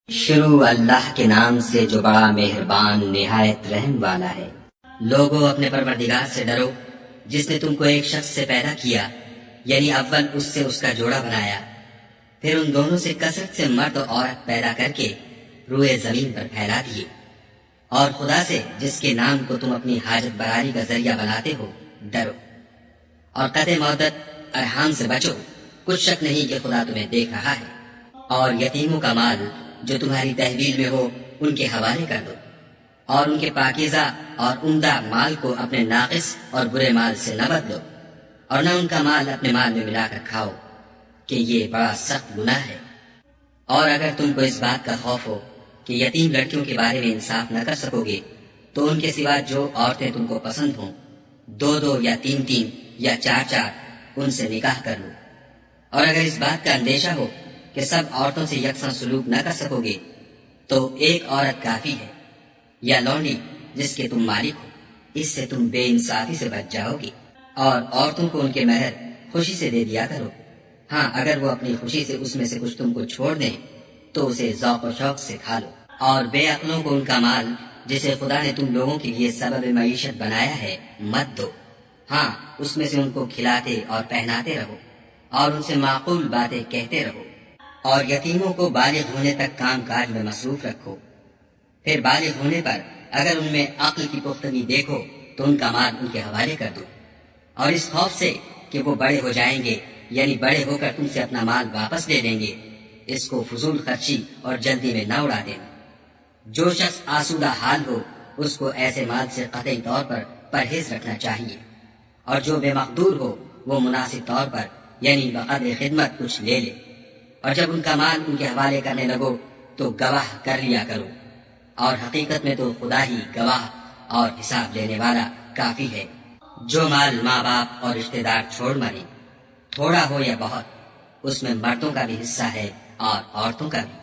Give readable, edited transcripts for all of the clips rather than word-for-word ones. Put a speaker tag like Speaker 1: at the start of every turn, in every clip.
Speaker 1: شروع اللہ کے نام سے جو بڑا مہربان نہایت رحم والا ہے۔ لوگوں اپنے پروردگار سے ڈرو جس نے تم کو ایک شخص سے پیدا کیا، یعنی اول اس سے اس کا جوڑا بنایا، پھر ان دونوں سے کثرت سے مرد و عورت پیدا کر کے روئے زمین پر پھیلا دیے، اور خدا سے جس کے نام کو تم اپنی حاجت براری کا ذریعہ بناتے ہو ڈرو، اور قطع مودت ارحام سے بچو، کچھ شک نہیں کہ خدا تمہیں دیکھ رہا ہے۔ اور یتیموں کا مال جو تمہاری تحویل میں ہو ان کے حوالے کر دو، اور ان کے پاکیزہ اور عمدہ مال کو اپنے ناقص اور برے مال سے نہ بدلو، اور نہ ان کا مال اپنے مال میں ملا کر کھاؤ کہ یہ بڑا سخت گناہ ہے۔ اور اگر تم کو اس بات کا خوف ہو کہ یتیم لڑکیوں کے بارے میں انصاف نہ کر سکو گے تو ان کے سوا جو عورتیں تم کو پسند ہوں، دو دو یا تین تین یا چار چار ان سے نکاح کر لو۔ اور اگر اس بات کا اندیشہ ہو کہ سب عورتوں سے یکساں سلوک نہ کر سکو گے تو ایک عورت کافی ہے، یا لونڈی جس کے تم مالک ہو، اس سے تم بے انصافی سے بچ جاؤ گے۔ اور عورتوں کو ان کے مہر خوشی سے دے دیا کرو، ہاں اگر وہ اپنی خوشی سے اس میں سے کچھ تم کو چھوڑ دیں تو اسے ذوق و شوق سے کھا لو۔ اور بے عقلوں کو ان کا مال جسے خدا نے تم لوگوں کے لیے سبب معیشت بنایا ہے مت دو، ہاں اس میں سے ان کو کھلاتے اور پہناتے رہو اور ان سے معقول باتیں کہتے رہو۔ اور یتیموں کو بالغ ہونے تک کام کاج میں مصروف رکھو، پھر بالغ ہونے پر اگر ان میں عقل کی پختگی دیکھو تو ان کا مال ان کے حوالے کر دو، اور اس خوف سے کہ وہ بڑے ہو جائیں گے یعنی بڑے ہو کر تم سے اپنا مال واپس لے لیں گے، اس کو فضول خرچی اور جلدی میں نہ اڑا دینا۔ جو شخص آسودہ حال ہو اس کو ایسے مال سے قطعی طور پر پرہیز رکھنا چاہیے، اور جو بے مقدور ہو وہ مناسب طور پر یعنی بقدر خدمت کچھ لے لے۔ اور جب ان کا مال ان کے حوالے کرنے لگو تو گواہ کر لیا کرو، اور حقیقت میں تو خدا ہی گواہ اور حساب لینے والا کافی ہے۔ جو مال ماں باپ اور رشتہ دار چھوڑ مرے، تھوڑا ہو یا بہت، اس میں مردوں کا بھی حصہ ہے اور عورتوں کا بھی،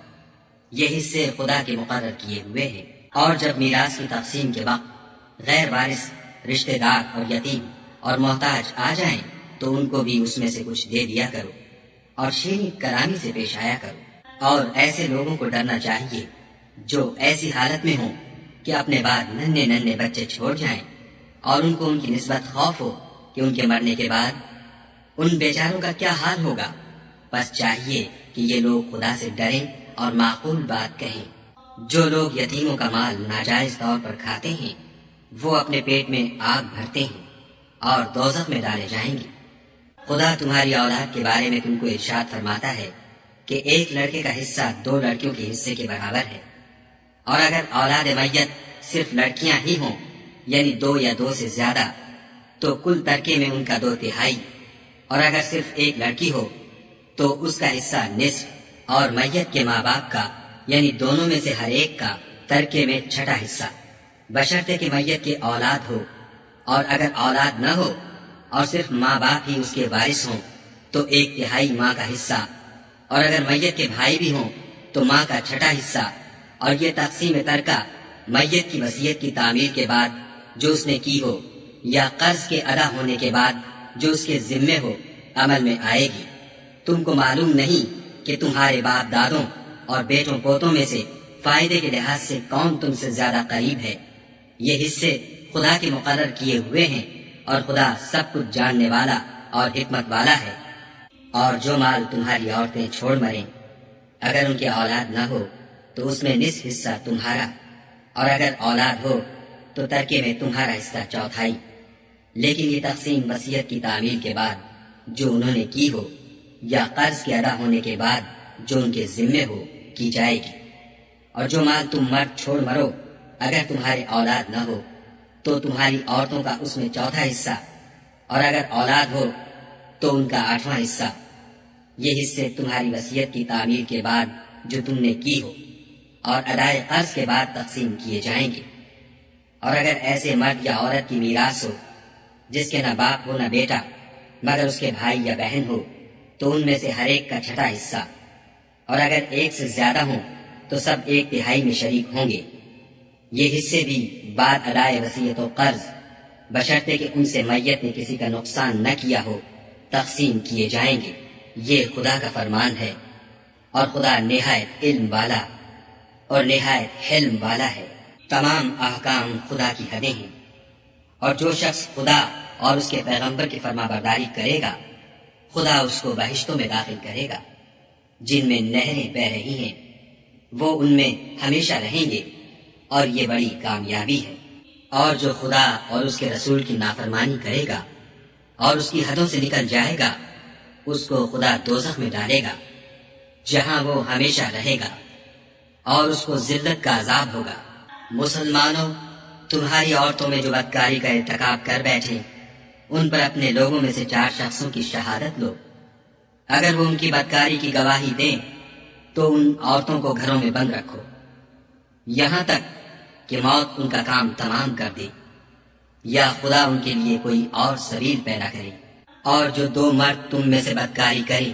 Speaker 1: یہ حصے خدا کے مقرر کیے ہوئے ہیں۔ اور جب میراث کی تقسیم کے وقت غیر وارث رشتہ دار اور یتیم اور محتاج آ جائیں تو ان کو بھی اس میں سے کچھ دے دیا کرو، اور شیریں کلامی سے پیش آیا کرو۔ اور ایسے لوگوں کو ڈرنا چاہیے جو ایسی حالت میں ہوں کہ اپنے بعد ننھے ننھے بچے چھوڑ جائیں، اور ان کو ان کی نسبت خوف ہو کہ ان کے مرنے کے بعد ان بیچاروں کا کیا حال ہوگا۔ بس چاہیے کہ یہ لوگ خدا سے ڈریں اور معقول بات کہیں۔ جو لوگ یتیموں کا مال ناجائز طور پر کھاتے ہیں وہ اپنے پیٹ میں آگ بھرتے ہیں اور دوزخ میں ڈالے جائیں گے۔ خدا تمہاری اولاد کے بارے میں تم کو ارشاد فرماتا ہے کہ ایک لڑکے کا حصہ دو لڑکیوں کے حصے کے برابر ہے، اور اگر اولاد میت صرف لڑکیاں ہی ہوں یعنی دو یا دو سے زیادہ تو کل ترکے میں ان کا 2/3، اور اگر صرف ایک لڑکی ہو تو اس کا حصہ نصف، اور میت کے ماں باپ کا یعنی دونوں میں سے ہر ایک کا ترکے میں 6واں حصہ، بشرطے کہ میت کے اولاد ہو۔ اور اگر اولاد نہ ہو اور صرف ماں باپ ہی اس کے وارث ہوں تو 1/3 ماں کا حصہ، اور اگر میت کے بھائی بھی ہوں تو ماں کا 6واں حصہ۔ اور یہ تقسیم ترکہ میت کی وصیت کی تعمیر کے بعد جو اس نے کی ہو یا قرض کے ادا ہونے کے بعد جو اس کے ذمے ہو عمل میں آئے گی۔ تم کو معلوم نہیں کہ تمہارے باپ دادوں اور بیٹوں پوتوں میں سے فائدے کے لحاظ سے کون تم سے زیادہ قریب ہے۔ یہ حصے خدا کے مقرر کیے ہوئے ہیں، اور خدا سب کچھ جاننے والا اور حکمت والا ہے۔ اور جو مال تمہاری عورتیں چھوڑ مریں، اگر ان کے اولاد نہ ہو تو اس میں نصف حصہ تمہارا، اور اگر اولاد ہو تو ترکے میں تمہارا حصہ 1/4۔ لیکن یہ تقسیم وصیت کی تعمیل کے بعد جو انہوں نے کی ہو یا قرض کے ادا ہونے کے بعد جو ان کے ذمے ہو کی جائے گی۔ اور جو مال تم مرد چھوڑ مرو اگر تمہارے اولاد نہ ہو تو تمہاری عورتوں کا اس میں 1/4 حصہ، اور اگر اولاد ہو تو ان کا 8واں حصہ۔ یہ حصے تمہاری وصیت کی تعمیر کے بعد جو تم نے کی ہو اور ادائے قرض کے بعد تقسیم کیے جائیں گے۔ اور اگر ایسے مرد یا عورت کی میراث ہو جس کے نہ باپ ہو نہ بیٹا مگر اس کے بھائی یا بہن ہو تو ان میں سے ہر ایک کا 6واں حصہ، اور اگر ایک سے زیادہ ہوں تو سب 1/3 میں شریک ہوں گے۔ یہ حصے بھی بعد ادائے وصیت و قرض بشرطے کہ ان سے میت نے کسی کا نقصان نہ کیا ہو تقسیم کیے جائیں گے۔ یہ خدا کا فرمان ہے، اور خدا نہایت علم والا اور نہایت حلم والا ہے۔ تمام احکام خدا کی حدیں ہیں، اور جو شخص خدا اور اس کے پیغمبر کی فرما برداری کرے گا خدا اس کو بہشتوں میں داخل کرے گا جن میں نہریں بہ رہی ہیں، وہ ان میں ہمیشہ رہیں گے، اور یہ بڑی کامیابی ہے۔ اور جو خدا اور اس کے رسول کی نافرمانی کرے گا اور اس کی حدوں سے نکل جائے گا اس کو خدا دوزخ میں ڈالے گا جہاں وہ ہمیشہ رہے گا، اور اس کو ذلت کا عذاب ہوگا۔ مسلمانوں، تمہاری عورتوں میں جو بدکاری کا ارتکاب کر بیٹھے ان پر اپنے لوگوں میں سے 4 شخصوں کی شہادت لو۔ اگر وہ ان کی بدکاری کی گواہی دیں تو ان عورتوں کو گھروں میں بند رکھو یہاں تک کہ موت ان کا کام تمام کر دے یا خدا ان کے لیے کوئی اور سبیل پیدا کرے۔ اور جو 2 مرد تم میں سے بدکاری کریں